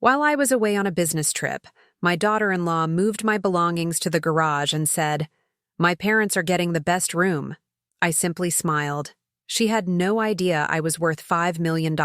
While I was away on a business trip, my daughter-in-law moved my belongings to the garage and said, "My parents are getting the best room." I simply smiled. She had no idea I was worth $5 million.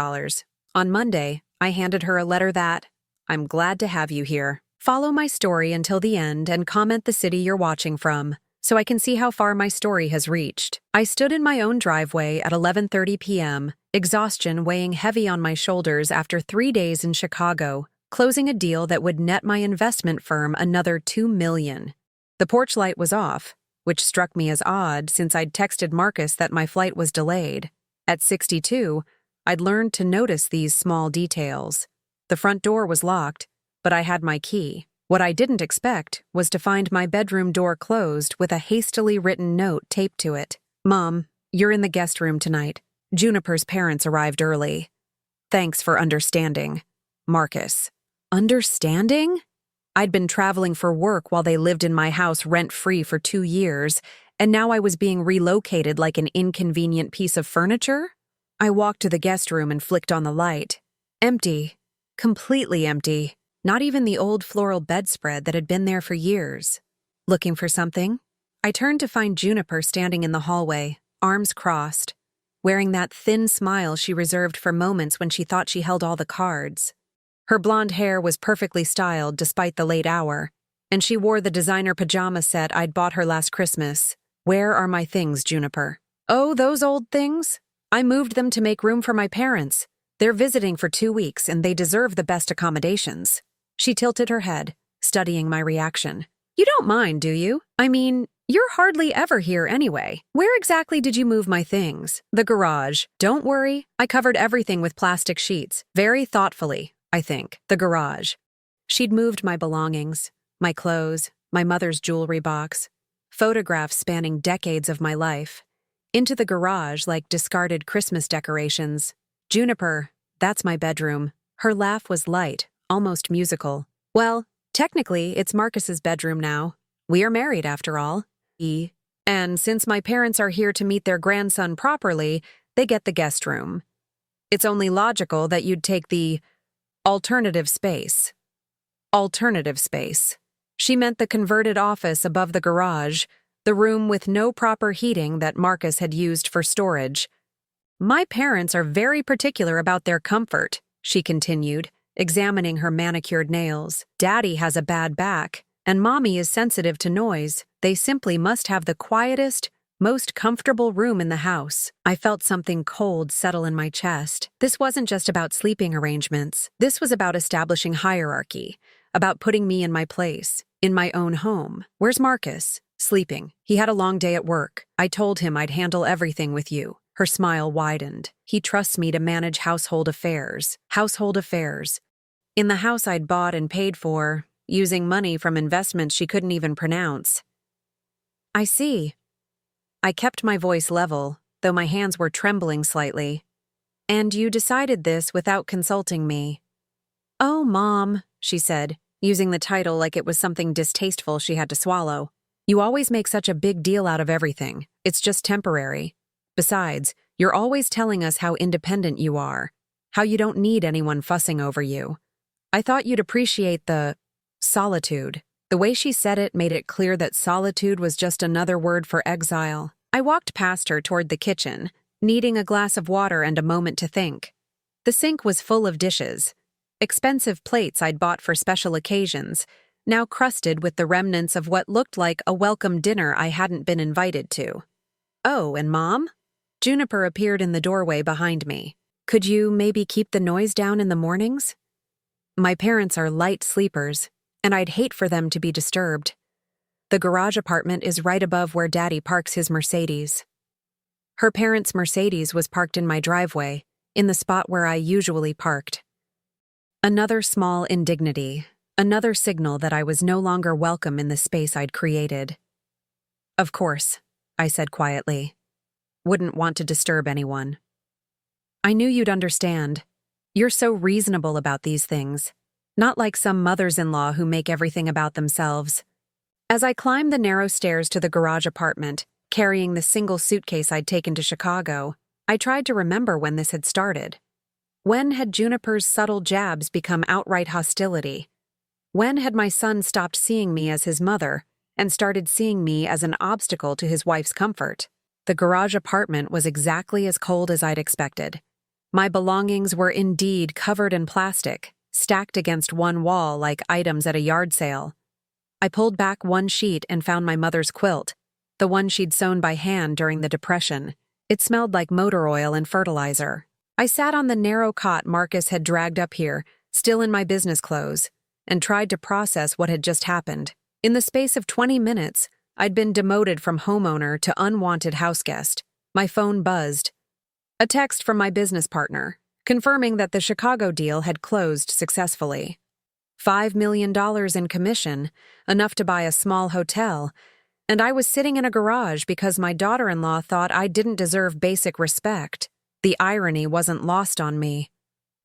On Monday, I handed her a letter that, "I'm glad to have you here. Follow my story until the end and comment the city you're watching from, so I can see how far my story has reached." I stood in my own driveway at 11:30 p.m., exhaustion weighing heavy on my shoulders after 3 days in Chicago, closing a deal that would net my investment firm another $2 million. The porch light was off, which struck me as odd since I'd texted Marcus that my flight was delayed. At 62, I'd learned to notice these small details. The front door was locked, but I had my key. What I didn't expect was to find my bedroom door closed with a hastily written note taped to it. "Mom, you're in the guest room tonight. Juniper's parents arrived early. Thanks for understanding. Marcus." Understanding? I'd been traveling for work while they lived in my house rent-free for 2 years, and now I was being relocated like an inconvenient piece of furniture? I walked to the guest room and flicked on the light. Empty. Completely empty. Not even the old floral bedspread that had been there for years. Looking for something? I turned to find Juniper standing in the hallway, arms crossed, wearing that thin smile she reserved for moments when she thought she held all the cards. Her blonde hair was perfectly styled despite the late hour, and she wore the designer pajama set I'd bought her last Christmas. "Where are my things, Juniper?" "Oh, those old things? I moved them to make room for my parents. They're visiting for 2 weeks, and they deserve the best accommodations." She tilted her head, studying my reaction. "You don't mind, do you? I mean, you're hardly ever here anyway. Where exactly did you move my things?" "The garage. Don't worry, I covered everything with plastic sheets. Very thoughtfully, I think. The garage." She'd moved my belongings, my clothes, my mother's jewelry box, photographs spanning decades of my life, into the garage like discarded Christmas decorations. "Juniper, that's my bedroom." Her laugh was light, almost musical. "Well, technically, it's Marcus's bedroom now. We are married, after all. And since my parents are here to meet their grandson properly, they get the guest room. It's only logical that you'd take the alternative space." Alternative space. She meant the converted office above the garage, the room with no proper heating that Marcus had used for storage. "My parents are very particular about their comfort," she continued, examining her manicured nails. "Daddy has a bad back, and Mommy is sensitive to noise. They simply must have the quietest, most comfortable room in the house." I felt something cold settle in my chest. This wasn't just about sleeping arrangements. This was about establishing hierarchy, about putting me in my place, in my own home. "Where's Marcus?" "Sleeping. He had a long day at work. I told him I'd handle everything with you." Her smile widened. "He trusts me to manage household affairs." Household affairs. In the house I'd bought and paid for, using money from investments she couldn't even pronounce. "I see." I kept my voice level, though my hands were trembling slightly. "And you decided this without consulting me." "Oh, Mom," she said, using the title like it was something distasteful she had to swallow. "You always make such a big deal out of everything. It's just temporary. Besides, you're always telling us how independent you are, how you don't need anyone fussing over you. I thought you'd appreciate the solitude." The way she said it made it clear that solitude was just another word for exile. I walked past her toward the kitchen, needing a glass of water and a moment to think. The sink was full of dishes, expensive plates I'd bought for special occasions, now crusted with the remnants of what looked like a welcome dinner I hadn't been invited to. "Oh, and Mom?" Juniper appeared in the doorway behind me. "Could you maybe keep the noise down in the mornings? My parents are light sleepers, and I'd hate for them to be disturbed. The garage apartment is right above where Daddy parks his Mercedes." Her parents' Mercedes was parked in my driveway, in the spot where I usually parked. Another small indignity, another signal that I was no longer welcome in the space I'd created. "Of course," I said quietly. "Wouldn't want to disturb anyone." "I knew you'd understand. You're so reasonable about these things. Not like some mothers-in-law who make everything about themselves." As I climbed the narrow stairs to the garage apartment, carrying the single suitcase I'd taken to Chicago, I tried to remember when this had started. When had Juniper's subtle jabs become outright hostility? When had my son stopped seeing me as his mother and started seeing me as an obstacle to his wife's comfort? The garage apartment was exactly as cold as I'd expected. My belongings were indeed covered in plastic, stacked against one wall like items at a yard sale. I pulled back one sheet and found my mother's quilt, the one she'd sewn by hand during the Depression. It smelled like motor oil and fertilizer. I sat on the narrow cot Marcus had dragged up here, still in my business clothes, and tried to process what had just happened. In the space of 20 minutes, I'd been demoted from homeowner to unwanted houseguest. My phone buzzed. A text from my business partner, confirming that the Chicago deal had closed successfully. $5 million in commission, enough to buy a small hotel, and I was sitting in a garage because my daughter-in-law thought I didn't deserve basic respect. The irony wasn't lost on me,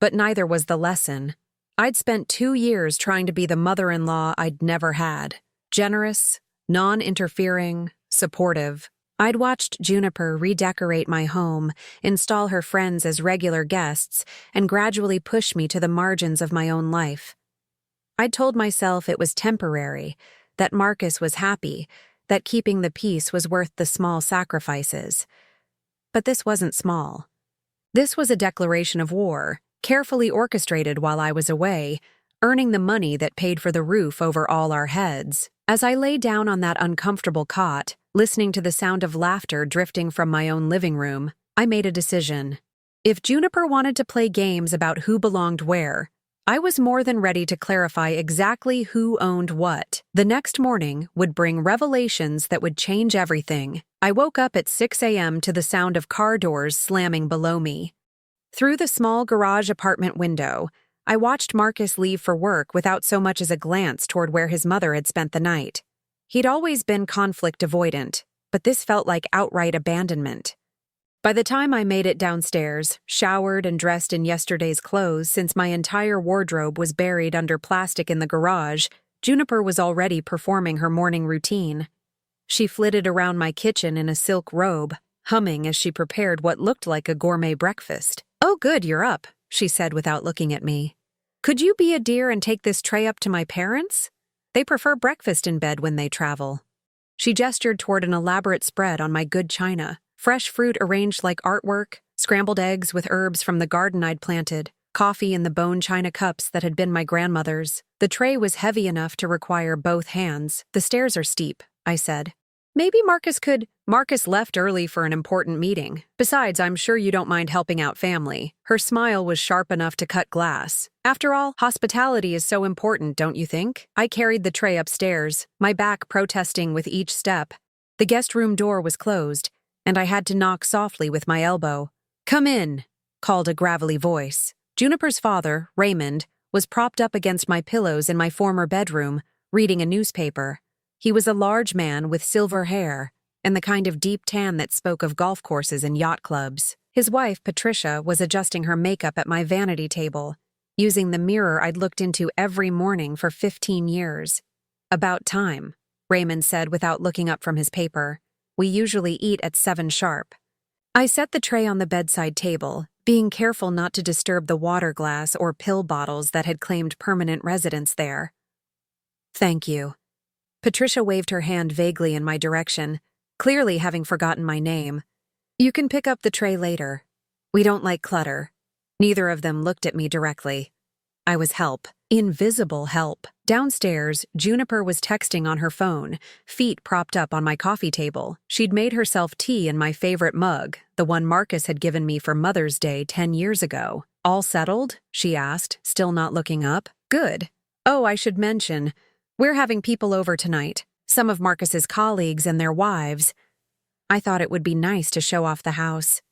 but neither was the lesson. I'd spent 2 years trying to be the mother-in-law I'd never had. Generous, non-interfering, supportive. I'd watched Juniper redecorate my home, install her friends as regular guests, and gradually push me to the margins of my own life. I'd told myself it was temporary, that Marcus was happy, that keeping the peace was worth the small sacrifices. But this wasn't small. This was a declaration of war, carefully orchestrated while I was away, earning the money that paid for the roof over all our heads. As I lay down on that uncomfortable cot, listening to the sound of laughter drifting from my own living room, I made a decision. If Juniper wanted to play games about who belonged where, I was more than ready to clarify exactly who owned what. The next morning would bring revelations that would change everything. I woke up at 6 a.m. to the sound of car doors slamming below me. Through the small garage apartment window, I watched Marcus leave for work without so much as a glance toward where his mother had spent the night. He'd always been conflict avoidant, but this felt like outright abandonment. By the time I made it downstairs, showered and dressed in yesterday's clothes since my entire wardrobe was buried under plastic in the garage, Juniper was already performing her morning routine. She flitted around my kitchen in a silk robe, humming as she prepared what looked like a gourmet breakfast. "Oh, good, you're up," she said without looking at me. "Could you be a dear and take this tray up to my parents? They prefer breakfast in bed when they travel." She gestured toward an elaborate spread on my good china, fresh fruit arranged like artwork, scrambled eggs with herbs from the garden I'd planted, coffee in the bone china cups that had been my grandmother's. The tray was heavy enough to require both hands. "The stairs are steep," I said. "Maybe Marcus could—" "Marcus left early for an important meeting. Besides, I'm sure you don't mind helping out family." Her smile was sharp enough to cut glass. "After all, hospitality is so important, don't you think?" I carried the tray upstairs, my back protesting with each step. The guest room door was closed, and I had to knock softly with my elbow. "Come in," called a gravelly voice. Juniper's father, Raymond, was propped up against my pillows in my former bedroom, reading a newspaper. He was a large man with silver hair, and the kind of deep tan that spoke of golf courses and yacht clubs. His wife, Patricia, was adjusting her makeup at my vanity table, using the mirror I'd looked into every morning for 15 years. "About time," Raymond said without looking up from his paper. "We usually eat at 7 sharp." I set the tray on the bedside table, being careful not to disturb the water glass or pill bottles that had claimed permanent residence there. "Thank you." Patricia waved her hand vaguely in my direction, clearly having forgotten my name. "You can pick up the tray later. We don't like clutter." Neither of them looked at me directly. I was help. Invisible help. Downstairs, Juniper was texting on her phone, feet propped up on my coffee table. She'd made herself tea in my favorite mug, the one Marcus had given me for Mother's Day 10 years ago. "All settled?" she asked, still not looking up. "Good. Oh, I should mention, we're having people over tonight. Some of Marcus's colleagues and their wives. I thought it would be nice to show off the house."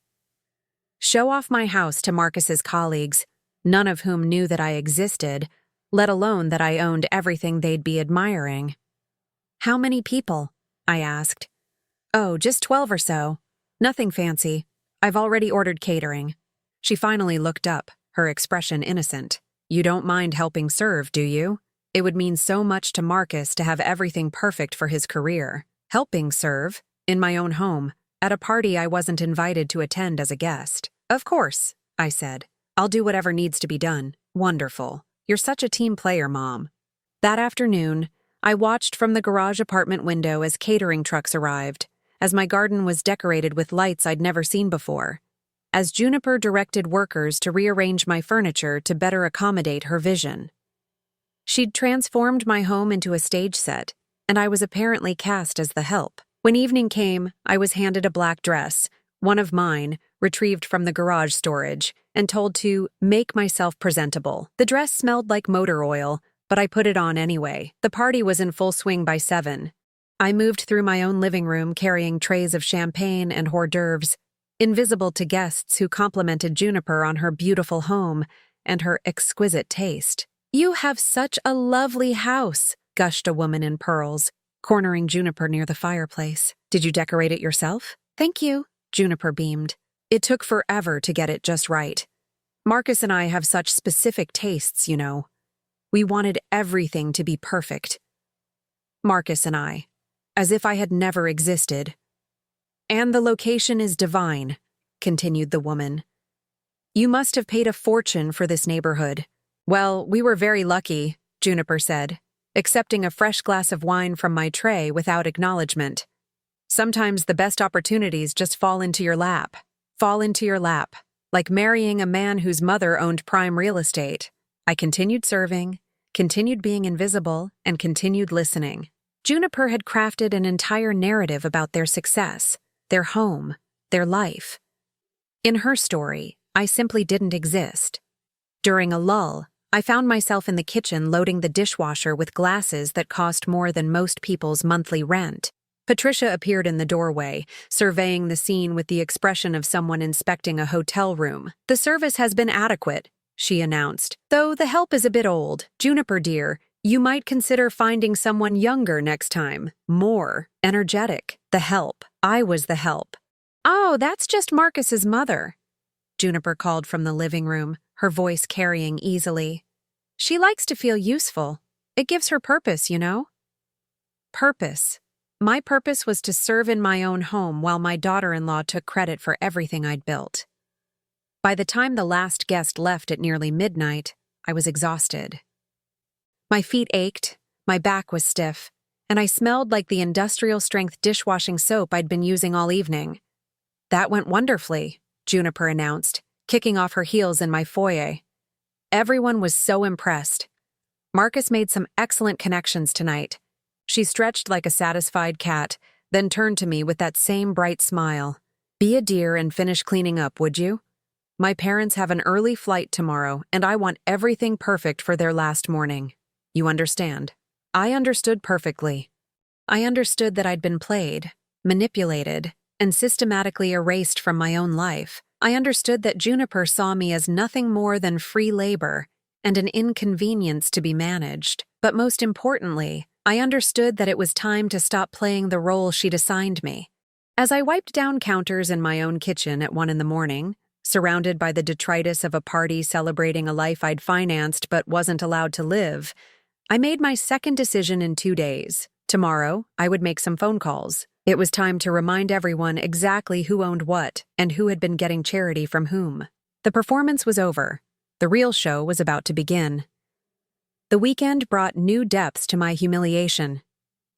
Show off my house to Marcus's colleagues, none of whom knew that I existed, let alone that I owned everything they'd be admiring. "How many people?" I asked. "Oh, just 12 or so. Nothing fancy. I've already ordered catering." She finally looked up, her expression innocent. "You don't mind helping serve, do you? It would mean so much to Marcus to have everything perfect for his career." "Helping serve? In my own home, at a party I wasn't invited to attend as a guest." "Of course," I said. I'll do whatever needs to be done. Wonderful. You're such a team player, Mom. That afternoon, I watched from the garage apartment window as catering trucks arrived, as my garden was decorated with lights I'd never seen before, as Juniper directed workers to rearrange my furniture to better accommodate her vision. She'd transformed my home into a stage set, and I was apparently cast as the help. When evening came, I was handed a black dress, one of mine, retrieved from the garage storage, and told to make myself presentable. The dress smelled like motor oil, but I put it on anyway. The party was in full swing by 7. I moved through my own living room carrying trays of champagne and hors d'oeuvres, invisible to guests who complimented Juniper on her beautiful home and her exquisite taste. "You have such a lovely house," gushed a woman in pearls, cornering Juniper near the fireplace. "Did you decorate it yourself?" "Thank you," Juniper beamed. "It took forever to get it just right. Marcus and I have such specific tastes, you know. We wanted everything to be perfect. Marcus and I, as if I had never existed. And the location is divine," continued the woman. "You must have paid a fortune for this neighborhood." "Well, we were very lucky," Juniper said, accepting a fresh glass of wine from my tray without acknowledgement. "Sometimes the best opportunities just fall into your lap. Fall into your lap, like marrying a man whose mother owned prime real estate." I continued serving, continued being invisible, and continued listening. Juniper had crafted an entire narrative about their success, their home, their life. In her story, I simply didn't exist. During a lull, I found myself in the kitchen loading the dishwasher with glasses that cost more than most people's monthly rent. Patricia appeared in the doorway, surveying the scene with the expression of someone inspecting a hotel room. "The service has been adequate," she announced, "though the help is a bit old. Juniper, dear, you might consider finding someone younger next time, more energetic." The help. I was the help. "Oh, that's just Marcus's mother," Juniper called from the living room, her voice carrying easily. "She likes to feel useful. It gives her purpose, you know." Purpose. My purpose was to serve in my own home while my daughter-in-law took credit for everything I'd built. By the time the last guest left at nearly midnight, I was exhausted. My feet ached, my back was stiff, and I smelled like the industrial-strength dishwashing soap I'd been using all evening. "That went wonderfully," Juniper announced, kicking off her heels in my foyer. Everyone was so impressed. "Marcus made some excellent connections tonight." She stretched like a satisfied cat, then turned to me with that same bright smile. "Be a dear and finish cleaning up, would you? My parents have an early flight tomorrow, and I want everything perfect for their last morning. You understand?" I understood perfectly. I understood that I'd been played, manipulated, and systematically erased from my own life. I understood that Juniper saw me as nothing more than free labor and an inconvenience to be managed. But most importantly, I understood that it was time to stop playing the role she'd assigned me. As I wiped down counters in my own kitchen at 1 a.m, surrounded by the detritus of a party celebrating a life I'd financed but wasn't allowed to live, I made my second decision in 2 days. Tomorrow, I would make some phone calls. It was time to remind everyone exactly who owned what and who had been getting charity from whom. The performance was over. The real show was about to begin. The weekend brought new depths to my humiliation.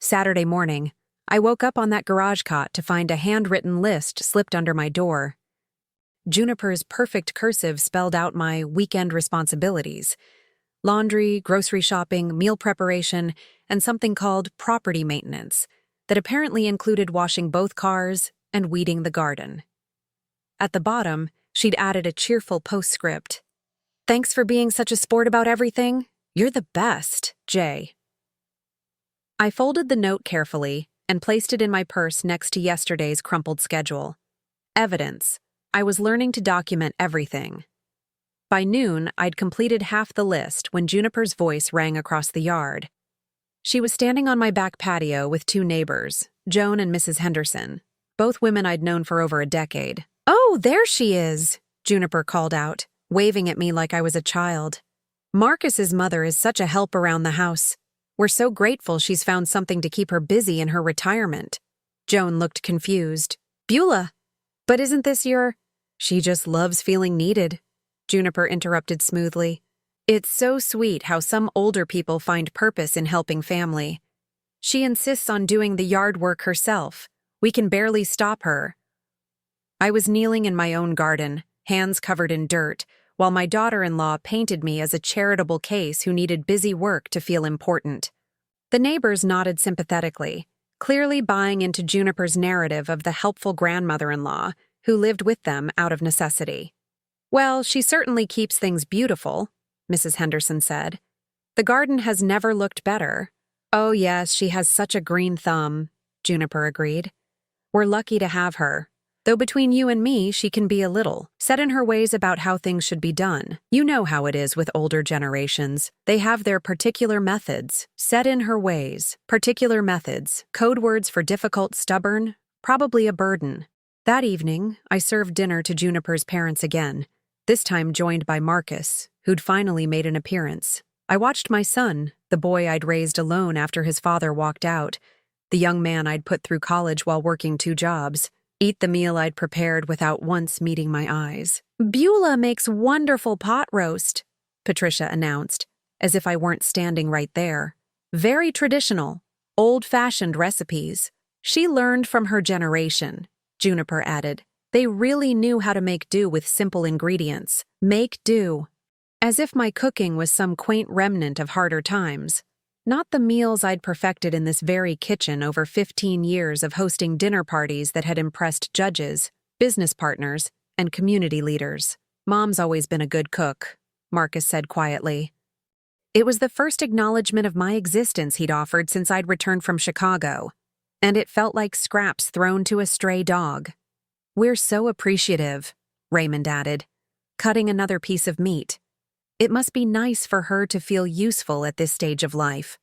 Saturday morning, I woke up on that garage cot to find a handwritten list slipped under my door. Juniper's perfect cursive spelled out my weekend responsibilities: laundry, grocery shopping, meal preparation, and something called property maintenance that apparently included washing both cars and weeding the garden. At the bottom, she'd added a cheerful postscript: "Thanks for being such a sport about everything. You're the best, Jay." I folded the note carefully and placed it in my purse next to yesterday's crumpled schedule. Evidence. I was learning to document everything. By noon, I'd completed half the list when Juniper's voice rang across the yard. She was standing on my back patio with 2 neighbors, Joan and Mrs. Henderson, both women I'd known for over a decade. "Oh, there she is," Juniper called out, waving at me like I was a child. "Marcus's mother is such a help around the house. We're so grateful she's found something to keep her busy in her retirement." Joan looked confused. "Beulah, but isn't this your—" "She just loves feeling needed," Juniper interrupted smoothly. It's so sweet how some older people find purpose in helping family. She insists on doing the yard work herself. We can barely stop her. I was kneeling in my own garden, hands covered in dirt, while my daughter-in-law painted me as a charitable case who needed busy work to feel important. The neighbors nodded sympathetically, clearly buying into Juniper's narrative of the helpful grandmother-in-law who lived with them out of necessity. Well, she certainly keeps things beautiful, Mrs. Henderson said. The garden has never looked better. Oh yes, she has such a green thumb, Juniper agreed. We're lucky to have her. Though between you and me, she can be a little set in her ways about how things should be done. You know how it is with older generations. They have their particular methods. Set in her ways. Particular methods. Code words for difficult, stubborn, probably a burden. That evening, I served dinner to Juniper's parents again, this time joined by Marcus, who'd finally made an appearance. I watched my son, the boy I'd raised alone after his father walked out, the young man I'd put through college while working 2 jobs, eat the meal I'd prepared without once meeting my eyes. Beulah makes wonderful pot roast, Patricia announced, as if I weren't standing right there. Very traditional, old-fashioned recipes. She learned from her generation, Juniper added. They really knew how to make do with simple ingredients. Make do. As if my cooking was some quaint remnant of harder times. Not the meals I'd perfected in this very kitchen over 15 years of hosting dinner parties that had impressed judges, business partners, and community leaders. Mom's always been a good cook, Marcus said quietly. It was the first acknowledgement of my existence he'd offered since I'd returned from Chicago, and it felt like scraps thrown to a stray dog. We're so appreciative, Raymond added, cutting another piece of meat. It must be nice for her to feel useful at this stage of life.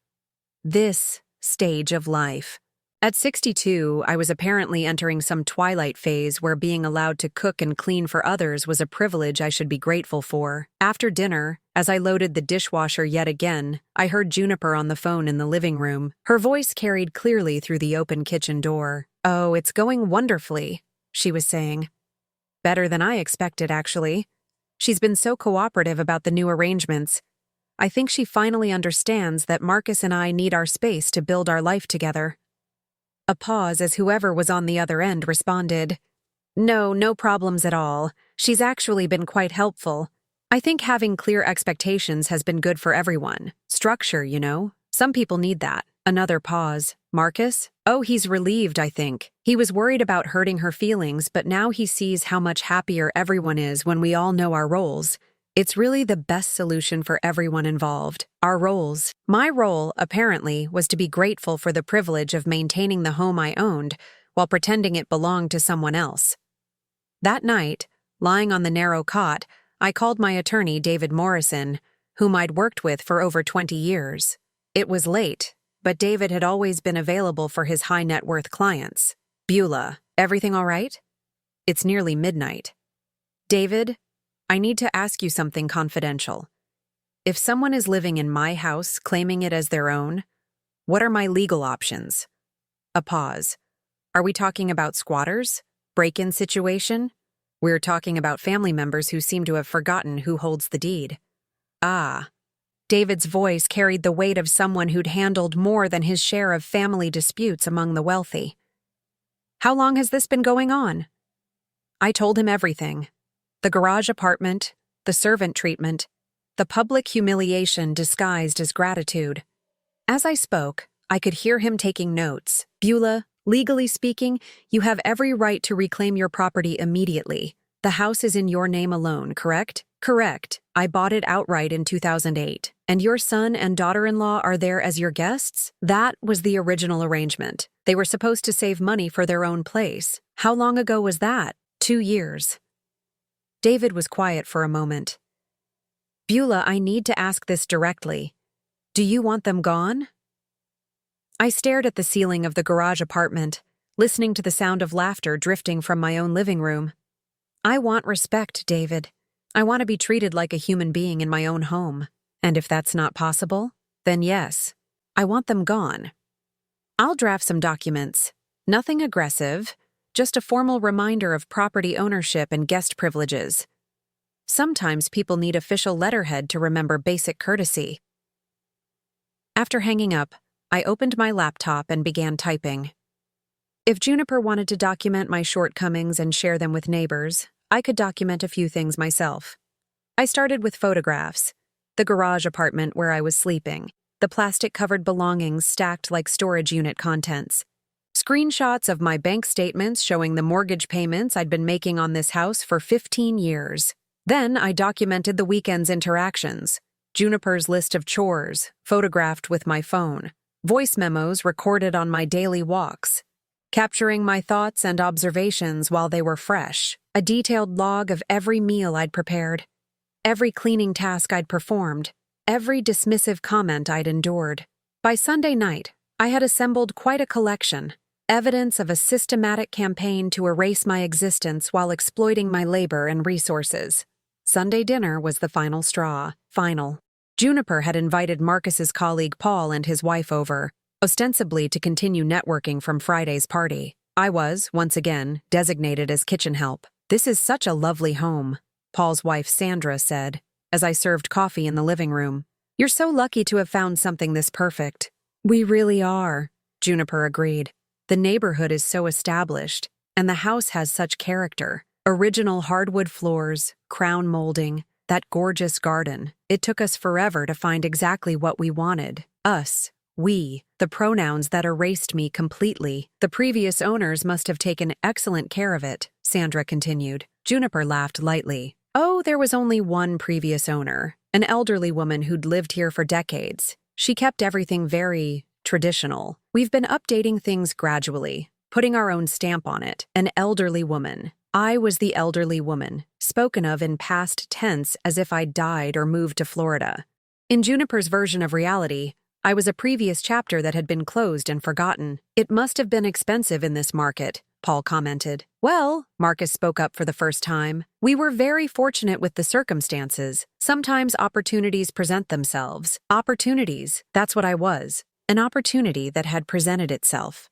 This stage of life. At 62, I was apparently entering some twilight phase where being allowed to cook and clean for others was a privilege I should be grateful for. After dinner, as I loaded the dishwasher yet again, I heard Juniper on the phone in the living room. Her voice carried clearly through the open kitchen door. "Oh, it's going wonderfully," she was saying. "Better than I expected, actually. She's been so cooperative about the new arrangements. I think she finally understands that Marcus and I need our space to build our life together." A pause as whoever was on the other end responded, No problems at all. She's actually been quite helpful. I think having clear expectations has been good for everyone. Structure, you know. Some people need that." Another pause. "Marcus? Oh, he's relieved, I think. He was worried about hurting her feelings, but now he sees how much happier everyone is when we all know our roles. It's really the best solution for everyone involved. Our roles. My role, apparently, was to be grateful for the privilege of maintaining the home I owned while pretending it belonged to someone else. That night, lying on the narrow cot, I called my attorney, David Morrison, whom I'd worked with for over 20 years. It was late, but David had always been available for his high-net-worth clients. "Beulah, everything all right?" "It's nearly midnight." "David, I need to ask you something confidential. If someone is living in my house, claiming it as their own, what are my legal options?" A pause. "Are we talking about squatters? Break-in situation? We're talking about family members who seem to have forgotten who holds the deed." "Ah." David's voice carried the weight of someone who'd handled more than his share of family disputes among the wealthy. "How long has this been going on?" I told him everything. The garage apartment, the servant treatment, the public humiliation disguised as gratitude. As I spoke, I could hear him taking notes. "Beulah, legally speaking, you have every right to reclaim your property immediately. The house is in your name alone, correct?" "Correct. I bought it outright in 2008. And your son and daughter-in-law are there as your guests?" "That was the original arrangement. They were supposed to save money for their own place." "How long ago was that?" 2 years. David was quiet for a moment. "Beulah, I need to ask this directly. Do you want them gone?" I stared at the ceiling of the garage apartment, listening to the sound of laughter drifting from my own living room. "I want respect, David. I want to be treated like a human being in my own home. And if that's not possible, then yes, I want them gone. I'll draft some documents. Nothing aggressive, just a formal reminder of property ownership and guest privileges." Sometimes people need official letterhead to remember basic courtesy. After hanging up, I opened my laptop and began typing. If Juniper wanted to document my shortcomings and share them with neighbors, I could document a few things myself. I started with photographs: the garage apartment where I was sleeping, the plastic-covered belongings stacked like storage unit contents, screenshots of my bank statements showing the mortgage payments I'd been making on this house for 15 years. Then I documented the weekend's interactions: Juniper's list of chores, photographed with my phone, voice memos recorded on my daily walks, capturing my thoughts and observations while they were fresh, a detailed log of every meal I'd prepared, every cleaning task I'd performed, every dismissive comment I'd endured. By Sunday night, I had assembled quite a collection, evidence of a systematic campaign to erase my existence while exploiting my labor and resources. Sunday dinner was the final straw. Final. Juniper had invited Marcus's colleague Paul and his wife over, ostensibly to continue networking from Friday's party. I was, once again, designated as kitchen help. "This is such a lovely home," Paul's wife Sandra said, as I served coffee in the living room. "You're so lucky to have found something this perfect." "We really are," Juniper agreed. "The neighborhood is so established, and the house has such character. Original hardwood floors, crown molding, that gorgeous garden. It took us forever to find exactly what we wanted. Us, we, the pronouns that erased me completely. The previous owners must have taken excellent care of it," Sandra continued. Juniper laughed lightly. "Oh, there was only one previous owner, an elderly woman who'd lived here for decades. She kept everything very traditional. We've been updating things gradually, putting our own stamp on it. An elderly woman. I was the elderly woman, spoken of in past tense as if I'd died or moved to Florida. In Juniper's version of reality, I was a previous chapter that had been closed and forgotten. "It must have been expensive in this market," Paul commented. "Well," Marcus spoke up for the first time, "we were very fortunate with the circumstances. Sometimes opportunities present themselves. Opportunities, that's what I was. An opportunity that had presented itself."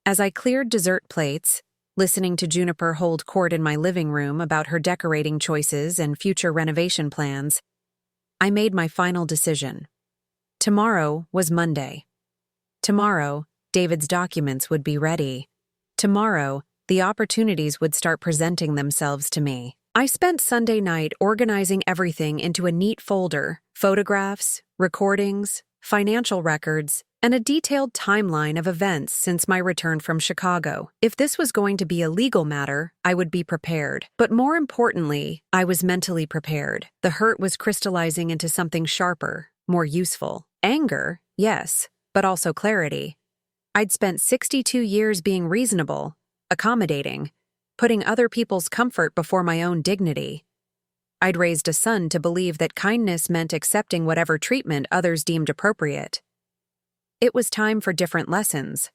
As I cleared dessert plates, listening to Juniper hold court in my living room about her decorating choices and future renovation plans, I made my final decision. Tomorrow was Monday. Tomorrow, David's documents would be ready. Tomorrow, the opportunities would start presenting themselves to me. I spent Sunday night organizing everything into a neat folder: photographs, recordings, financial records, and a detailed timeline of events since my return from Chicago. If this was going to be a legal matter, I would be prepared. But more importantly, I was mentally prepared. The hurt was crystallizing into something sharper, more useful. Anger, yes, but also clarity. I'd spent 62 years being reasonable, accommodating, putting other people's comfort before my own dignity. I'd raised a son to believe that kindness meant accepting whatever treatment others deemed appropriate. It was time for different lessons.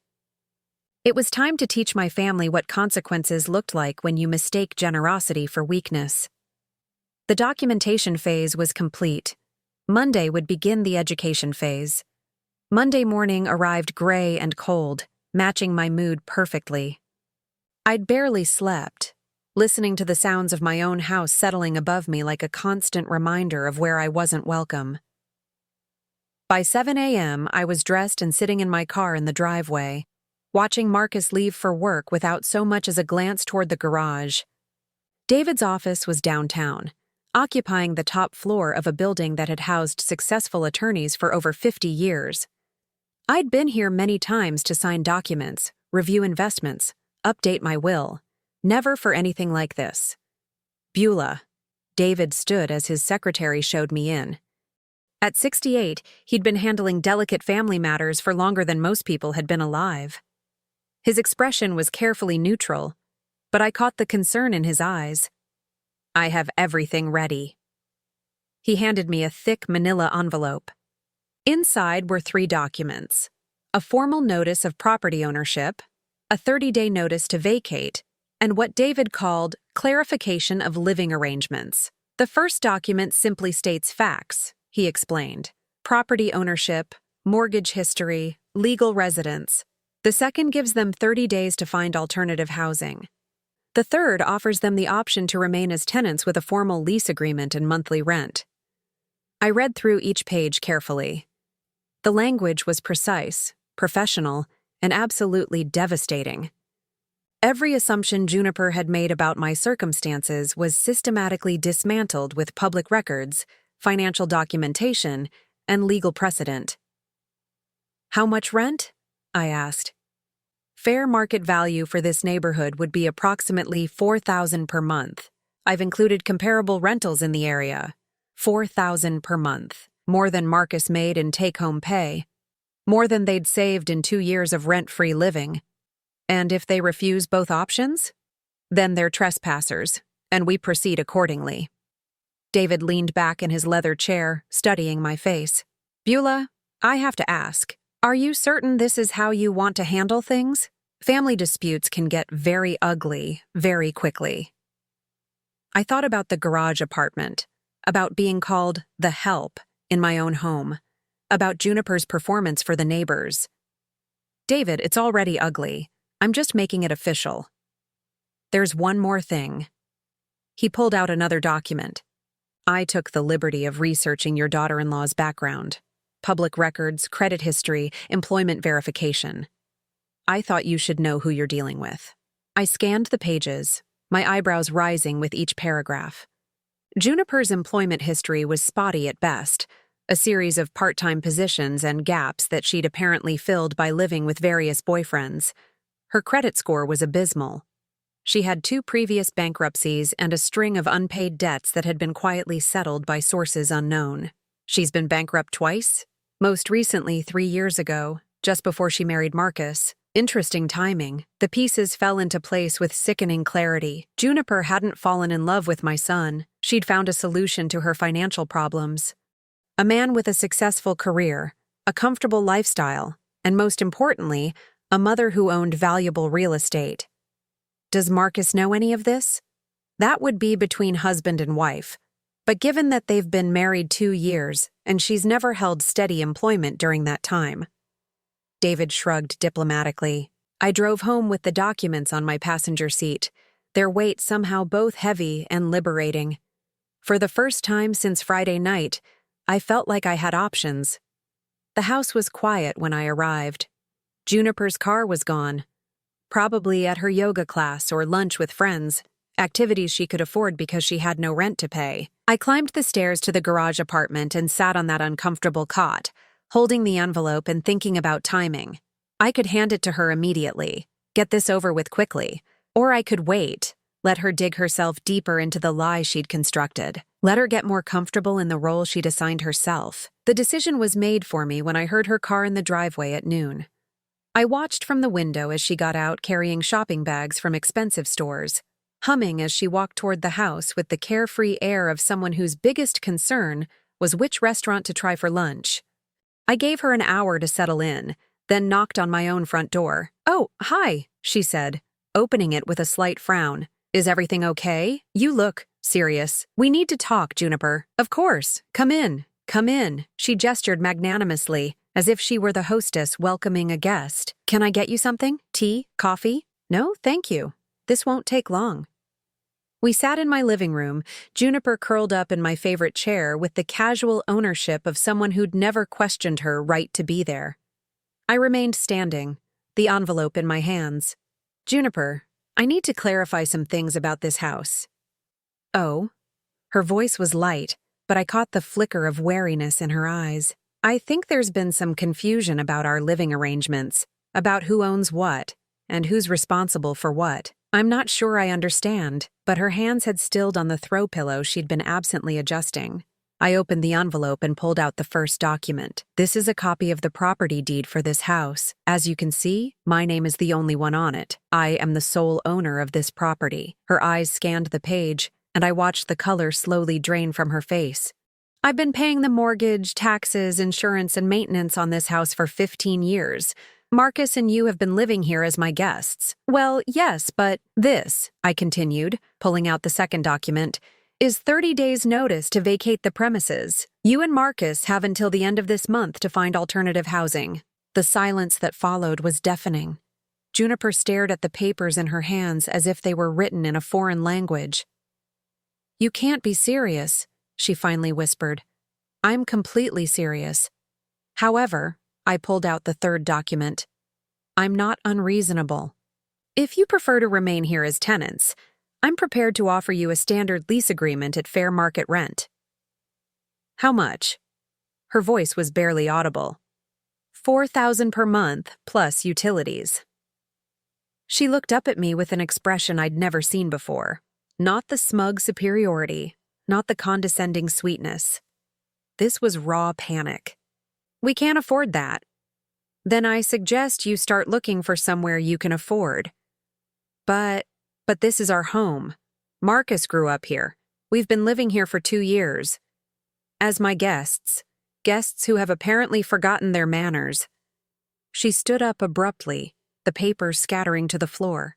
It was time to teach my family what consequences looked like when you mistake generosity for weakness. The documentation phase was complete. Monday would begin the education phase. Monday morning arrived gray and cold, matching my mood perfectly. I'd barely slept, listening to the sounds of my own house settling above me like a constant reminder of where I wasn't welcome. By 7 a.m., I was dressed and sitting in my car in the driveway, watching Marcus leave for work without so much as a glance toward the garage. David's office was downtown, occupying the top floor of a building that had housed successful attorneys for over 50 years. I'd been here many times to sign documents, review investments, update my will. Never for anything like this. Beulah. David stood as his secretary showed me in. At 68, he'd been handling delicate family matters for longer than most people had been alive. His expression was carefully neutral, but I caught the concern in his eyes. "I have everything ready." He handed me a thick manila envelope. Inside were 3 documents: a formal notice of property ownership, a 30-day notice to vacate, and what David called clarification of living arrangements. The first document simply states facts, he explained: property ownership, mortgage history, legal residence. The second gives them 30 days to find alternative housing. The third offers them the option to remain as tenants with a formal lease agreement and monthly rent. I read through each page carefully. The language was precise, professional, and absolutely devastating. Every assumption Juniper had made about my circumstances was systematically dismantled with public records, financial documentation, and legal precedent. "How much rent?" I asked. "Fair market value for this neighborhood would be approximately $4,000 per month. I've included comparable rentals in the area. $4,000 per month. More than Marcus made in take-home pay. More than they'd saved in 2 years of rent-free living. And if they refuse both options? Then they're trespassers, and we proceed accordingly." David leaned back in his leather chair, studying my face. "Beulah, I have to ask, are you certain this is how you want to handle things? Family disputes can get very ugly very quickly." I thought about the garage apartment, about being called the help in my own home, about Juniper's performance for the neighbors. "David, it's already ugly. I'm just making it official. There's one more thing." He pulled out another document. "I took the liberty of researching your daughter-in-law's background. Public records, credit history, employment verification. I thought you should know who you're dealing with." I scanned the pages, my eyebrows rising with each paragraph. Juniper's employment history was spotty at best, a series of part-time positions and gaps that she'd apparently filled by living with various boyfriends. Her credit score was abysmal. She had 2 previous bankruptcies and a string of unpaid debts that had been quietly settled by sources unknown. She's been bankrupt twice, most recently 3 years ago, just before she married Marcus. Interesting timing. The pieces fell into place with sickening clarity. Juniper hadn't fallen in love with my son. She'd found a solution to her financial problems. A man with a successful career, a comfortable lifestyle, and most importantly, a mother who owned valuable real estate. Does Marcus know any of this? That would be between husband and wife. But given that they've been married 2 years and she's never held steady employment during that time. David shrugged diplomatically. I drove home with the documents on my passenger seat, their weight somehow both heavy and liberating. For the first time since Friday night, I felt like I had options. The house was quiet when I arrived. Juniper's car was gone. Probably at her yoga class or lunch with friends, activities she could afford because she had no rent to pay. I climbed the stairs to the garage apartment and sat on that uncomfortable cot, holding the envelope and thinking about timing. I could hand it to her immediately, get this over with quickly, or I could wait, let her dig herself deeper into the lie she'd constructed, let her get more comfortable in the role she'd assigned herself. The decision was made for me when I heard her car in the driveway at noon. I watched from the window as she got out carrying shopping bags from expensive stores, humming as she walked toward the house with the carefree air of someone whose biggest concern was which restaurant to try for lunch. I gave her an hour to settle in, then knocked on my own front door. "Oh, hi," she said, opening it with a slight frown. "Is everything okay? You look serious. We need to talk, Juniper." "Of course. Come in. Come in." She gestured magnanimously, as if she were the hostess welcoming a guest. "Can I get you something? Tea? Coffee?" "No, thank you. This won't take long." We sat in my living room, Juniper curled up in my favorite chair with the casual ownership of someone who'd never questioned her right to be there. I remained standing, the envelope in my hands. "Juniper, I need to clarify some things about this house." "Oh?" Her voice was light, but I caught the flicker of wariness in her eyes. "I think there's been some confusion about our living arrangements, about who owns what, and who's responsible for what. I'm not sure I understand," but her hands had stilled on the throw pillow she'd been absently adjusting. I opened the envelope and pulled out the first document. "This is a copy of the property deed for this house. As you can see, my name is the only one on it. I am the sole owner of this property." Her eyes scanned the page, and I watched the color slowly drain from her face. "I've been paying the mortgage, taxes, insurance, and maintenance on this house for 15 years. Marcus and you have been living here as my guests." "Well, yes, but this," I continued, pulling out the second document, "is 30 days' notice to vacate the premises. You and Marcus have until the end of this month to find alternative housing." The silence that followed was deafening. Juniper stared at the papers in her hands as if they were written in a foreign language. "You can't be serious," she finally whispered. "I'm completely serious. However," I pulled out the third document, "I'm not unreasonable. If you prefer to remain here as tenants, I'm prepared to offer you a standard lease agreement at fair market rent." "How much?" Her voice was barely audible. "$4,000 per month, plus utilities." She looked up at me with an expression I'd never seen before. Not the smug superiority, not the condescending sweetness. This was raw panic. "We can't afford that." "Then I suggest you start looking for somewhere you can afford." But this is our home. Marcus grew up here. We've been living here for 2 years. As my guests who have apparently forgotten their manners." She stood up abruptly, the papers scattering to the floor.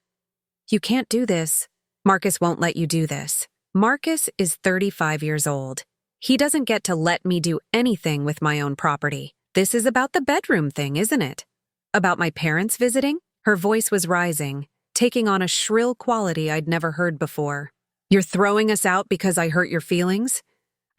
"You can't do this. Marcus won't let you do this. Marcus is 35 years old. He doesn't get to let me do anything with my own property. This is about the bedroom thing, isn't it? About my parents visiting?" Her voice was rising, taking on a shrill quality I'd never heard before. "You're throwing us out because I hurt your feelings?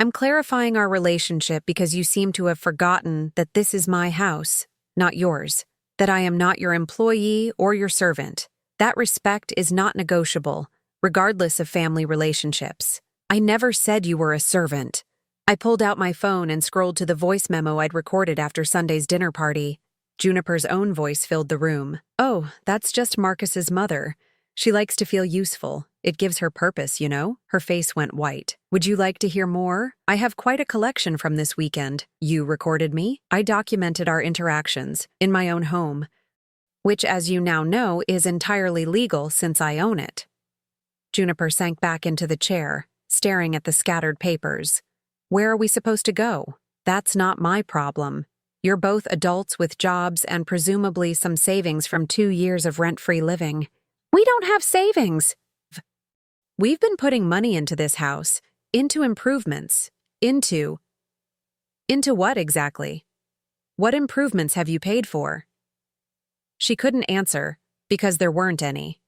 I'm clarifying our relationship because you seem to have forgotten that this is my house, not yours, that I am not your employee or your servant. That respect is not negotiable, regardless of family relationships. I never said you were a servant." I pulled out my phone and scrolled to the voice memo I'd recorded after Sunday's dinner party. Juniper's own voice filled the room. "Oh, that's just Marcus's mother. She likes to feel useful. It gives her purpose, you know?" Her face went white. "Would you like to hear more? I have quite a collection from this weekend. You recorded me. I documented our interactions in my own home, which, as you now know, is entirely legal since I own it." Juniper sank back into the chair, staring at the scattered papers. "Where are we supposed to go? That's not my problem. You're both adults with jobs and presumably some savings from 2 years of rent-free living." "We don't have savings." "We've been putting money into this house, into improvements, into what exactly? What improvements have you paid for?" She couldn't answer because there weren't any.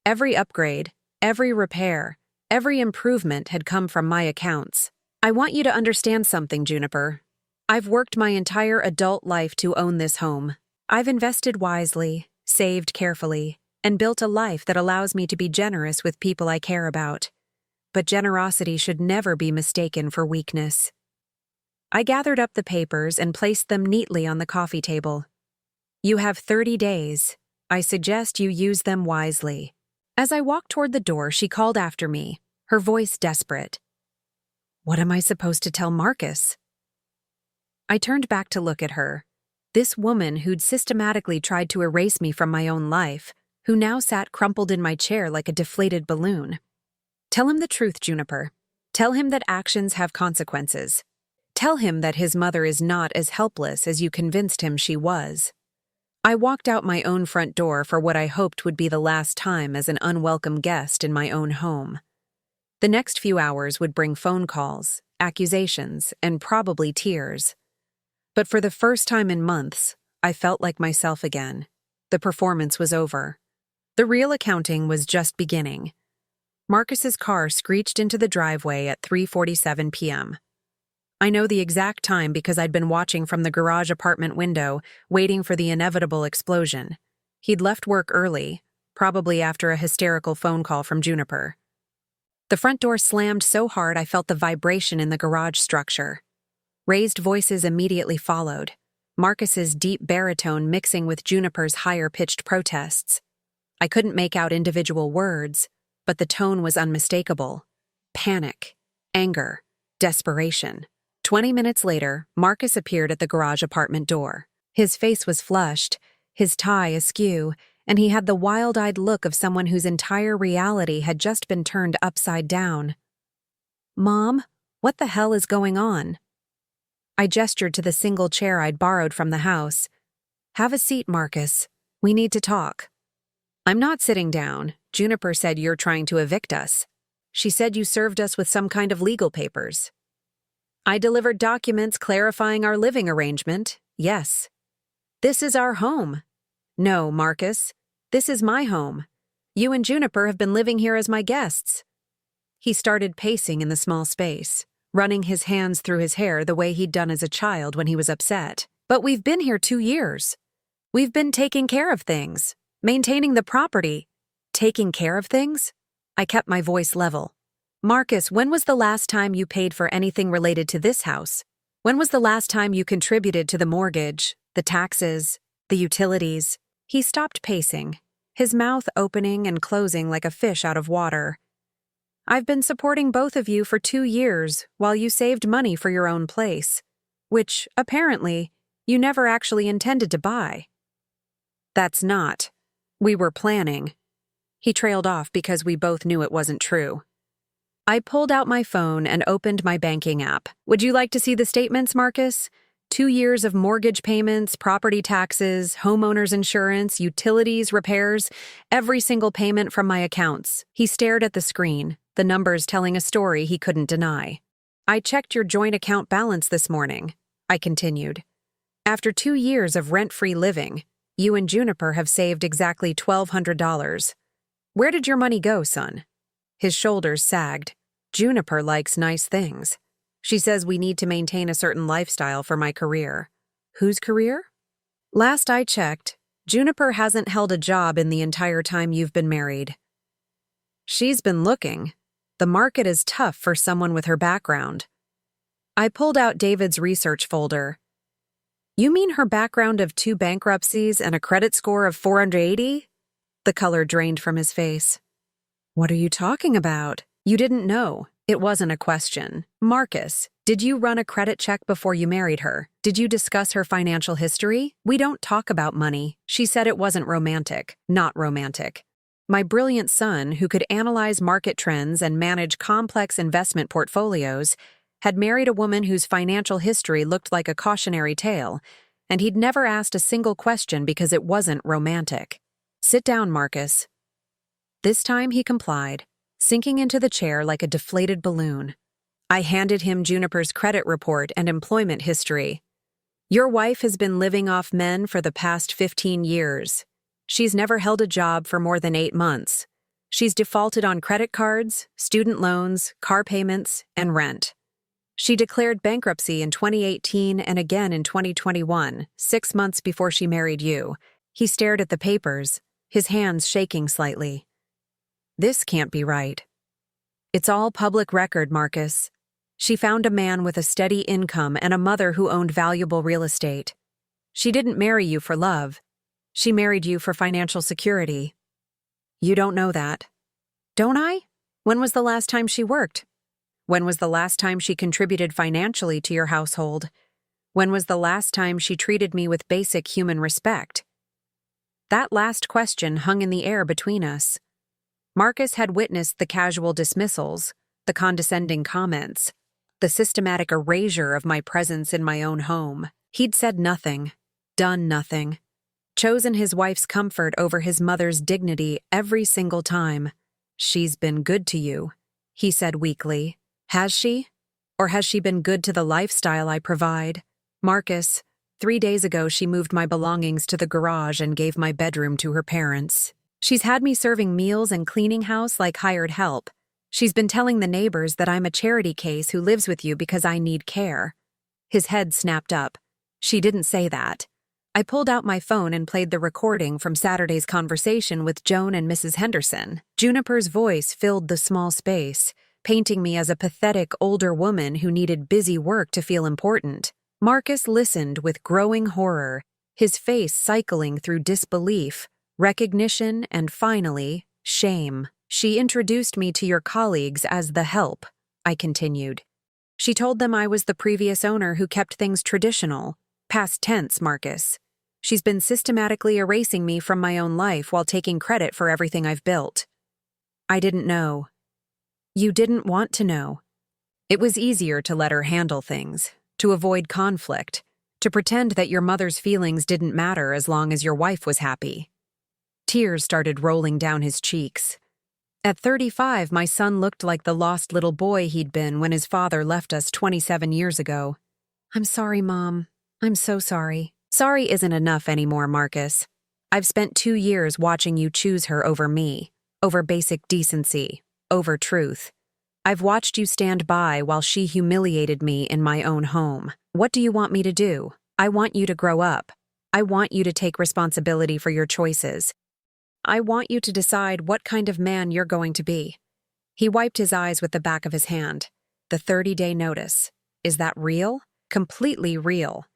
Every upgrade, every repair, every improvement had come from my accounts. "I want you to understand something, Juniper. I've worked my entire adult life to own this home. I've invested wisely, saved carefully, and built a life that allows me to be generous with people I care about. But generosity should never be mistaken for weakness." I gathered up the papers and placed them neatly on the coffee table. "You have 30 days. I suggest you use them wisely." As I walked toward the door, she called after me, her voice desperate. "What am I supposed to tell Marcus?" I turned back to look at her. This woman who'd systematically tried to erase me from my own life, who now sat crumpled in my chair like a deflated balloon. "Tell him the truth, Juniper. Tell him that actions have consequences. Tell him that his mother is not as helpless as you convinced him she was." I walked out my own front door for what I hoped would be the last time as an unwelcome guest in my own home. The next few hours would bring phone calls, accusations, and probably tears. But for the first time in months, I felt like myself again. The performance was over. The real accounting was just beginning. Marcus's car screeched into the driveway at 3:47 p.m. I know the exact time because I'd been watching from the garage apartment window, waiting for the inevitable explosion. He'd left work early, probably after a hysterical phone call from Juniper. The front door slammed so hard I felt the vibration in the garage structure. Raised voices immediately followed, Marcus's deep baritone mixing with Juniper's higher-pitched protests. I couldn't make out individual words, but the tone was unmistakable. Panic, anger, desperation. 20 minutes later, Marcus appeared at the garage apartment door. His face was flushed, his tie askew, and he had the wild-eyed look of someone whose entire reality had just been turned upside down. "Mom, what the hell is going on?" I gestured to the single chair I'd borrowed from the house. "Have a seat, Marcus. We need to talk." "I'm not sitting down. Juniper said you're trying to evict us. She said you served us with some kind of legal papers." "I delivered documents clarifying our living arrangement, yes." "This is our home." "No, Marcus. This is my home. You and Juniper have been living here as my guests." He started pacing in the small space, running his hands through his hair the way he'd done as a child when he was upset. "But we've been here 2 years. We've been taking care of things, maintaining the property." "Taking care of things?" I kept my voice level. "Marcus, when was the last time you paid for anything related to this house? When was the last time you contributed to the mortgage, the taxes, the utilities?" He stopped pacing, his mouth opening and closing like a fish out of water. "I've been supporting both of you for 2 years while you saved money for your own place, which, apparently, you never actually intended to buy." "That's not. We were planning." He trailed off because we both knew it wasn't true. I pulled out my phone and opened my banking app. "Would you like to see the statements, Marcus? 2 years of mortgage payments, property taxes, homeowners insurance, utilities, repairs, every single payment from my accounts." He stared at the screen, the numbers telling a story he couldn't deny. "I checked your joint account balance this morning," I continued. "After 2 years of rent-free living, you and Juniper have saved exactly $1,200. Where did your money go, son?" His shoulders sagged. "Juniper likes nice things. She says we need to maintain a certain lifestyle for my career." "Whose career?" "Last I checked, Juniper hasn't held a job in the entire time you've been married." "She's been looking. The market is tough for someone with her background." I pulled out David's research folder. "You mean her background of 2 bankruptcies and a credit score of 480? The color drained from his face. "What are you talking about? You didn't know." It wasn't a question. "Marcus, did you run a credit check before you married her? Did you discuss her financial history? We don't talk about money." She said it wasn't romantic. Not romantic. My brilliant son, who could analyze market trends and manage complex investment portfolios, had married a woman whose financial history looked like a cautionary tale, and he'd never asked a single question because it wasn't romantic. "Sit down, Marcus." This time he complied, sinking into the chair like a deflated balloon. I handed him Juniper's credit report and employment history. "Your wife has been living off men for the past 15 years. She's never held a job for more than 8 months. She's defaulted on credit cards, student loans, car payments, and rent. She declared bankruptcy in 2018 and again in 2021, 6 months before she married you." He stared at the papers, his hands shaking slightly. "This can't be right." "It's all public record, Marcus. She found a man with a steady income and a mother who owned valuable real estate. She didn't marry you for love. She married you for financial security." "You don't know that." "Don't I? When was the last time she worked? When was the last time she contributed financially to your household? When was the last time she treated me with basic human respect?" That last question hung in the air between us. Marcus had witnessed the casual dismissals, the condescending comments, the systematic erasure of my presence in my own home. He'd said nothing, done nothing, chosen his wife's comfort over his mother's dignity every single time. "She's been good to you," he said weakly. "Has she? Or has she been good to the lifestyle I provide? Marcus, 3 days ago she moved my belongings to the garage and gave my bedroom to her parents. She's had me serving meals and cleaning house like hired help. She's been telling the neighbors that I'm a charity case who lives with you because I need care." His head snapped up. "She didn't say that." I pulled out my phone and played the recording from Saturday's conversation with Joan and Mrs. Henderson. Juniper's voice filled the small space, painting me as a pathetic older woman who needed busy work to feel important. Marcus listened with growing horror, his face cycling through disbelief, recognition, and finally, shame. "She introduced me to your colleagues as the help," I continued. "She told them I was the previous owner who kept things traditional. Past tense, Marcus. She's been systematically erasing me from my own life while taking credit for everything I've built." "I didn't know." "You didn't want to know." It was easier to let her handle things, to avoid conflict, to pretend that your mother's feelings didn't matter as long as your wife was happy. Tears started rolling down his cheeks. At 35, my son looked like the lost little boy he'd been when his father left us 27 years ago. "I'm sorry, Mom. I'm so sorry." Sorry isn't enough anymore, Marcus. I've spent 2 years watching you choose her over me, over basic decency, over truth. I've watched you stand by while she humiliated me in my own home. What do you want me to do? I want you to grow up. I want you to take responsibility for your choices. I want you to decide what kind of man you're going to be." He wiped his eyes with the back of his hand. "The 30-day notice. Is that real?" "Completely real.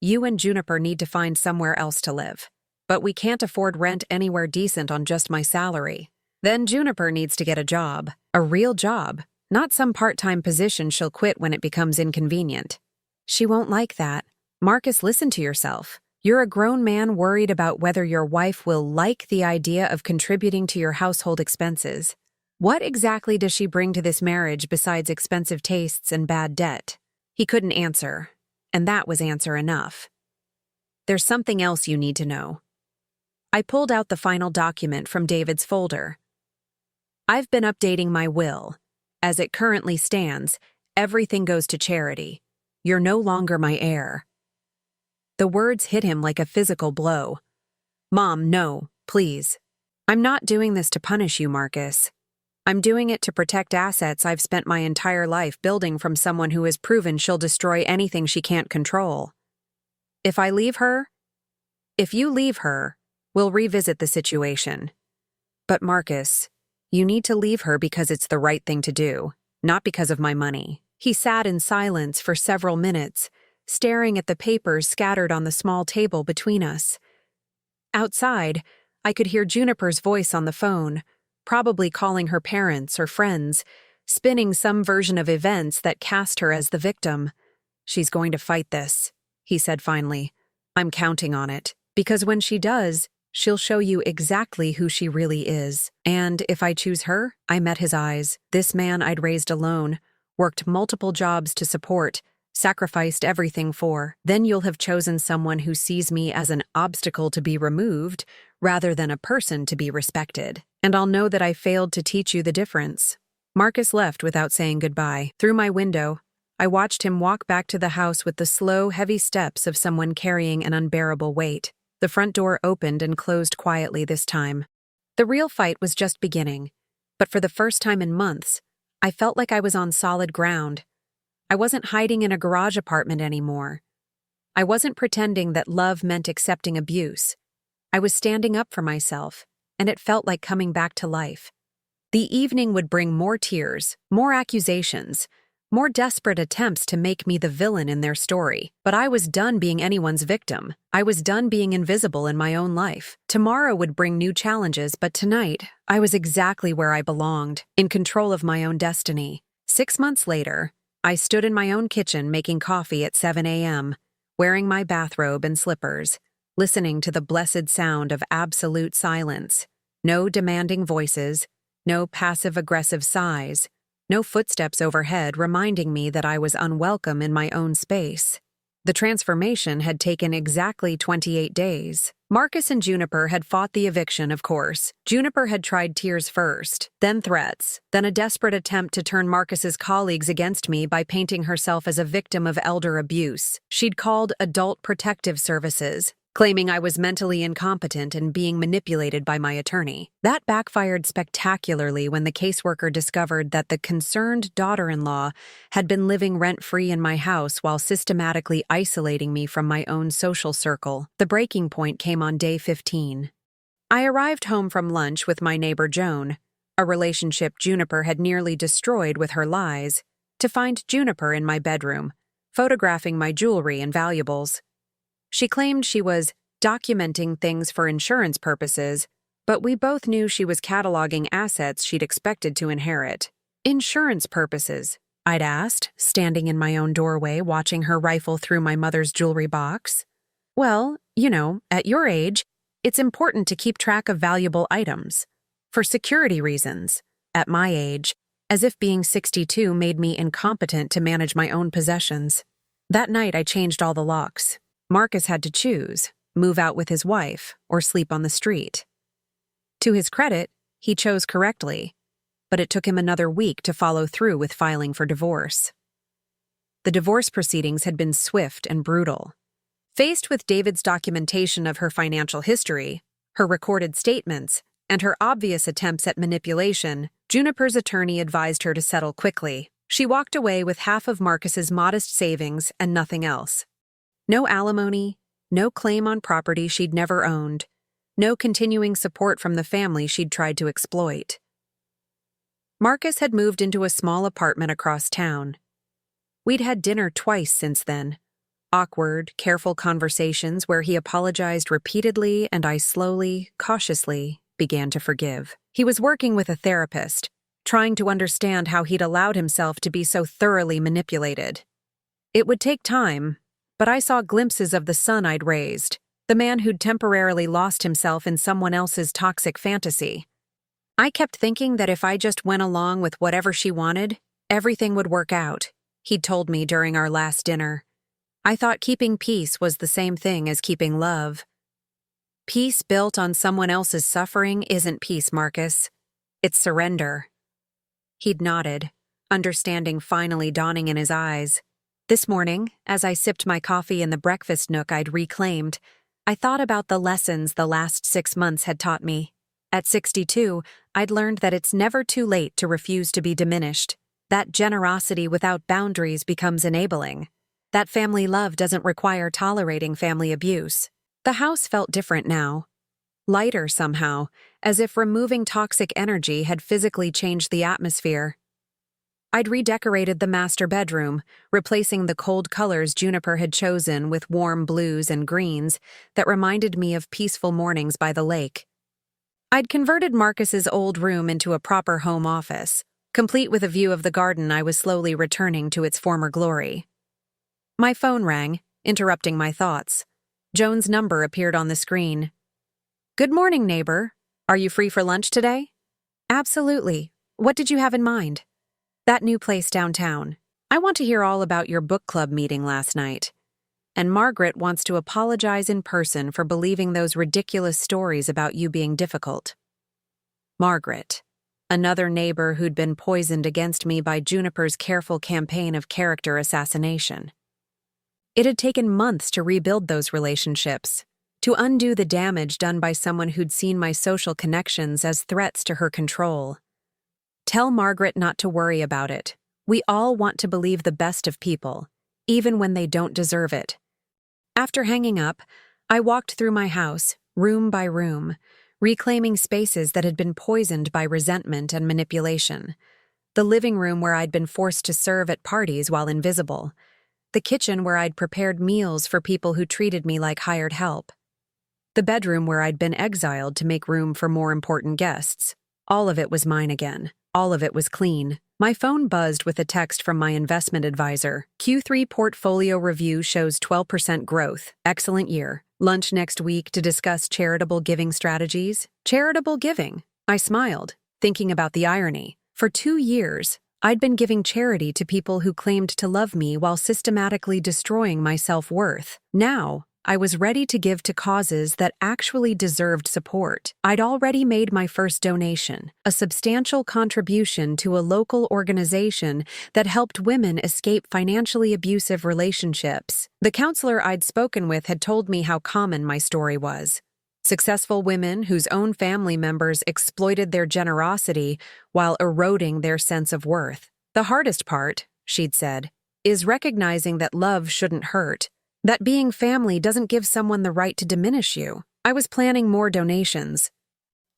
You and Juniper need to find somewhere else to live. But we can't afford rent anywhere decent on just my salary. Then Juniper needs to get a job. A real job. Not some part-time position she'll quit when it becomes inconvenient." "She won't like that. Marcus, listen to yourself. You're a grown man worried about whether your wife will like the idea of contributing to your household expenses. What exactly does she bring to this marriage besides expensive tastes and bad debt?" He couldn't answer, and that was answer enough. "There's something else you need to know." I pulled out the final document from David's folder. "I've been updating my will. As it currently stands, everything goes to charity. You're no longer my heir." The words hit him like a physical blow. "Mom, no, please. I'm not doing this to punish you, Marcus. I'm doing it to protect assets I've spent my entire life building from someone who has proven she'll destroy anything she can't control. If you leave her, we'll revisit the situation. But Marcus, you need to leave her because it's the right thing to do, not because of my money." He sat in silence for several minutes, staring at the papers scattered on the small table between us. Outside, I could hear Juniper's voice on the phone, probably calling her parents or friends, spinning some version of events that cast her as the victim. "She's going to fight this," he said finally. "I'm counting on it. Because when she does, she'll show you exactly who she really is. And if I choose her," I met his eyes, "this man I'd raised alone, worked multiple jobs to support, sacrificed everything for, then you'll have chosen someone who sees me as an obstacle to be removed rather than a person to be respected. And I'll know that I failed to teach you the difference." Marcus left without saying goodbye. Through my window, I watched him walk back to the house with the slow, heavy steps of someone carrying an unbearable weight. The front door opened and closed quietly this time. The real fight was just beginning, but for the first time in months, I felt like I was on solid ground. I wasn't hiding in a garage apartment anymore. I wasn't pretending that love meant accepting abuse. I was standing up for myself, and it felt like coming back to life. The evening would bring more tears, more accusations, more desperate attempts to make me the villain in their story. But I was done being anyone's victim. I was done being invisible in my own life. Tomorrow would bring new challenges, but tonight, I was exactly where I belonged, in control of my own destiny. 6 months later, I stood in my own kitchen making coffee at 7 a.m., wearing my bathrobe and slippers, listening to the blessed sound of absolute silence. No demanding voices, no passive-aggressive sighs, no footsteps overhead reminding me that I was unwelcome in my own space. The transformation had taken exactly 28 days. Marcus and Juniper had fought the eviction, of course. Juniper had tried tears first, then threats, then a desperate attempt to turn Marcus's colleagues against me by painting herself as a victim of elder abuse. She'd called Adult Protective Services, claiming I was mentally incompetent and being manipulated by my attorney. That backfired spectacularly when the caseworker discovered that the concerned daughter-in-law had been living rent-free in my house while systematically isolating me from my own social circle. The breaking point came on day 15. I arrived home from lunch with my neighbor Joan, a relationship Juniper had nearly destroyed with her lies, to find Juniper in my bedroom, photographing my jewelry and valuables. She claimed she was documenting things for insurance purposes, but we both knew she was cataloging assets she'd expected to inherit. "Insurance purposes?" I'd asked, standing in my own doorway watching her rifle through my mother's jewelry box. "Well, at your age, it's important to keep track of valuable items. For security reasons. At my age, as if being 62 made me incompetent to manage my own possessions. That night I changed all the locks. Marcus had to choose, move out with his wife, or sleep on the street. To his credit, he chose correctly, but it took him another week to follow through with filing for divorce. The divorce proceedings had been swift and brutal. Faced with David's documentation of her financial history, her recorded statements, and her obvious attempts at manipulation, Juniper's attorney advised her to settle quickly. She walked away with half of Marcus's modest savings and nothing else. No alimony, no claim on property she'd never owned, no continuing support from the family she'd tried to exploit. Marcus had moved into a small apartment across town. We'd had dinner twice since then. Awkward, careful conversations where he apologized repeatedly and I slowly, cautiously, began to forgive. He was working with a therapist, trying to understand how he'd allowed himself to be so thoroughly manipulated. It would take time, but I saw glimpses of the son I'd raised, the man who'd temporarily lost himself in someone else's toxic fantasy. I kept thinking that if I just went along with whatever she wanted, everything would work out, he'd told me during our last dinner. I thought keeping peace was the same thing as keeping love. Peace built on someone else's suffering isn't peace, Marcus. It's surrender. He'd nodded, understanding finally dawning in his eyes. This morning, as I sipped my coffee in the breakfast nook I'd reclaimed, I thought about the lessons the last 6 months had taught me. At 62, I'd learned that it's never too late to refuse to be diminished, that generosity without boundaries becomes enabling, that family love doesn't require tolerating family abuse. The house felt different now. Lighter somehow, as if removing toxic energy had physically changed the atmosphere. I'd redecorated the master bedroom, replacing the cold colors Juniper had chosen with warm blues and greens that reminded me of peaceful mornings by the lake. I'd converted Marcus's old room into a proper home office, complete with a view of the garden I was slowly returning to its former glory. My phone rang, interrupting my thoughts. Joan's number appeared on the screen. "Good morning, neighbor. Are you free for lunch today?" "Absolutely. What did you have in mind?" "That new place downtown. I want to hear all about your book club meeting last night. And Margaret wants to apologize in person for believing those ridiculous stories about you being difficult." Margaret, another neighbor who'd been poisoned against me by Juniper's careful campaign of character assassination. It had taken months to rebuild those relationships, to undo the damage done by someone who'd seen my social connections as threats to her control. Tell Margaret not to worry about it. We all want to believe the best of people, even when they don't deserve it. After hanging up, I walked through my house, room by room, reclaiming spaces that had been poisoned by resentment and manipulation. The living room where I'd been forced to serve at parties while invisible. The kitchen where I'd prepared meals for people who treated me like hired help. The bedroom where I'd been exiled to make room for more important guests. All of it was mine again. All of it was clean. My phone buzzed with a text from my investment advisor. Q3 portfolio review shows 12% growth. Excellent year. Lunch next week to discuss charitable giving strategies. Charitable giving. I smiled, thinking about the irony. For 2 years, I'd been giving charity to people who claimed to love me while systematically destroying my self-worth. Now, I was ready to give to causes that actually deserved support. I'd already made my first donation, a substantial contribution to a local organization that helped women escape financially abusive relationships. The counselor I'd spoken with had told me how common my story was. Successful women whose own family members exploited their generosity while eroding their sense of worth. The hardest part, she'd said, is recognizing that love shouldn't hurt. That being family doesn't give someone the right to diminish you. I was planning more donations.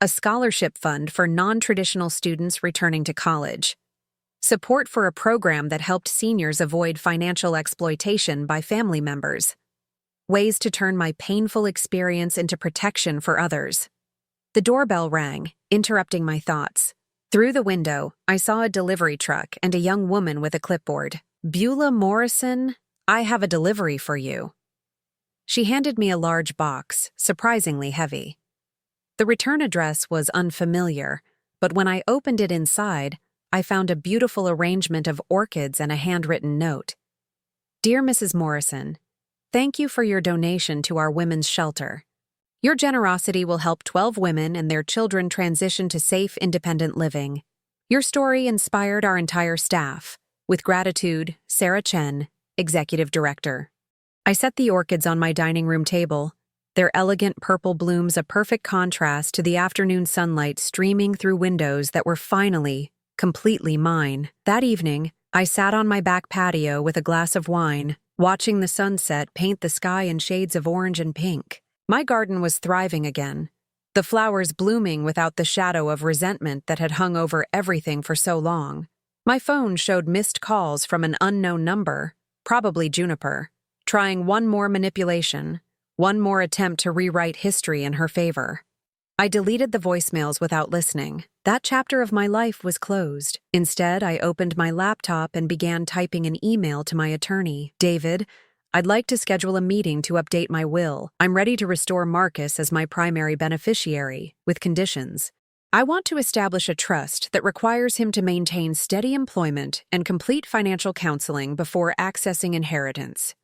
A scholarship fund for non-traditional students returning to college. Support for a program that helped seniors avoid financial exploitation by family members. Ways to turn my painful experience into protection for others. The doorbell rang, interrupting my thoughts. Through the window, I saw a delivery truck and a young woman with a clipboard. "Beulah Morrison, I have a delivery for you." She handed me a large box, surprisingly heavy. The return address was unfamiliar, but when I opened it inside, I found a beautiful arrangement of orchids and a handwritten note. "Dear Mrs. Morrison, thank you for your donation to our women's shelter. Your generosity will help 12 women and their children transition to safe, independent living. Your story inspired our entire staff. With gratitude, Sarah Chen, Executive Director." I set the orchids on my dining room table, their elegant purple blooms a perfect contrast to the afternoon sunlight streaming through windows that were finally, completely mine. That evening, I sat on my back patio with a glass of wine, watching the sunset paint the sky in shades of orange and pink. My garden was thriving again, the flowers blooming without the shadow of resentment that had hung over everything for so long. My phone showed missed calls from an unknown number, probably Juniper, trying one more manipulation, one more attempt to rewrite history in her favor. I deleted the voicemails without listening. That chapter of my life was closed. Instead, I opened my laptop and began typing an email to my attorney. David, I'd like to schedule a meeting to update my will. I'm ready to restore Marcus as my primary beneficiary, with conditions. I want to establish a trust that requires him to maintain steady employment and complete financial counseling before accessing inheritance.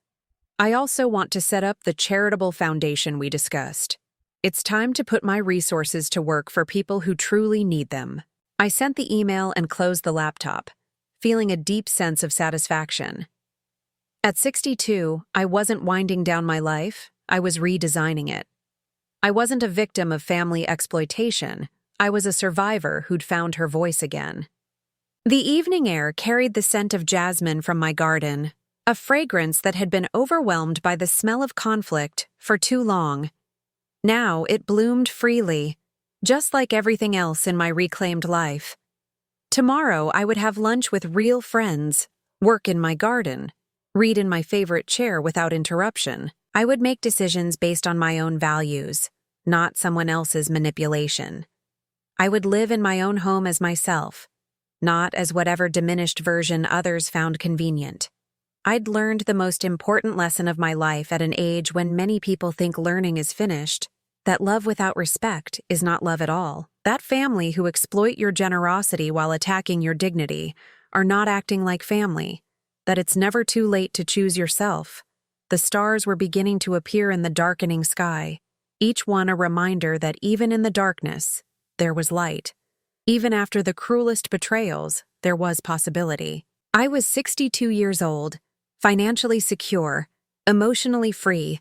I also want to set up the charitable foundation we discussed. It's time to put my resources to work for people who truly need them. I sent the email and closed the laptop, feeling a deep sense of satisfaction. At 62, I wasn't winding down my life, I was redesigning it. I wasn't a victim of family exploitation, I was a survivor who'd found her voice again. The evening air carried the scent of jasmine from my garden, a fragrance that had been overwhelmed by the smell of conflict for too long. Now it bloomed freely, just like everything else in my reclaimed life. Tomorrow I would have lunch with real friends, work in my garden, read in my favorite chair without interruption. I would make decisions based on my own values, not someone else's manipulation. I would live in my own home as myself, not as whatever diminished version others found convenient. I'd learned the most important lesson of my life at an age when many people think learning is finished, that love without respect is not love at all. That family who exploit your generosity while attacking your dignity are not acting like family, that it's never too late to choose yourself. The stars were beginning to appear in the darkening sky, each one a reminder that even in the darkness, there was light. Even after the cruelest betrayals, there was possibility. I was 62 years old, financially secure, emotionally free,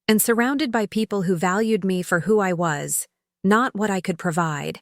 and surrounded by people who valued me for who I was, not what I could provide.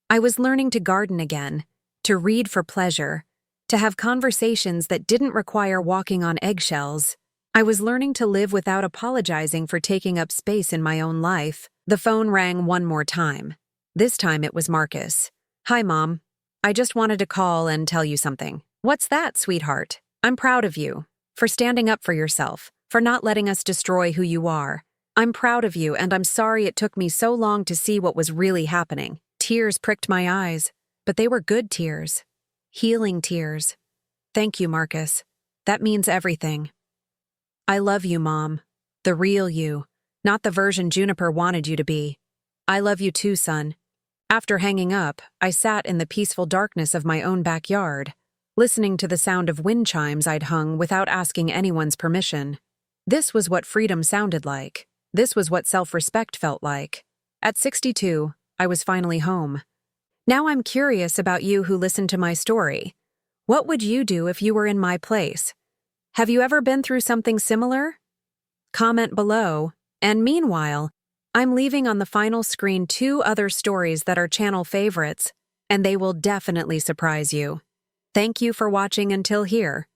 I was learning to garden again, to read for pleasure, to have conversations that didn't require walking on eggshells. I was learning to live without apologizing for taking up space in my own life. The phone rang one more time. This time it was Marcus. "Hi, Mom. I just wanted to call and tell you something." "What's that, sweetheart?" "I'm proud of you. For standing up for yourself, for not letting us destroy who you are. I'm proud of you, and I'm sorry it took me so long to see what was really happening." Tears pricked my eyes, but they were good tears. Healing tears. "Thank you, Marcus. That means everything." "I love you, Mom. The real you, not the version Juniper wanted you to be. I love you too, son." After hanging up, I sat in the peaceful darkness of my own backyard, listening to the sound of wind chimes I'd hung without asking anyone's permission. This was what freedom sounded like. This was what self-respect felt like. At 62, I was finally home. Now I'm curious about you who listened to my story. What would you do if you were in my place? Have you ever been through something similar? Comment below, and meanwhile, I'm leaving on the final screen 2 other stories that are channel favorites, and they will definitely surprise you. Thank you for watching until here.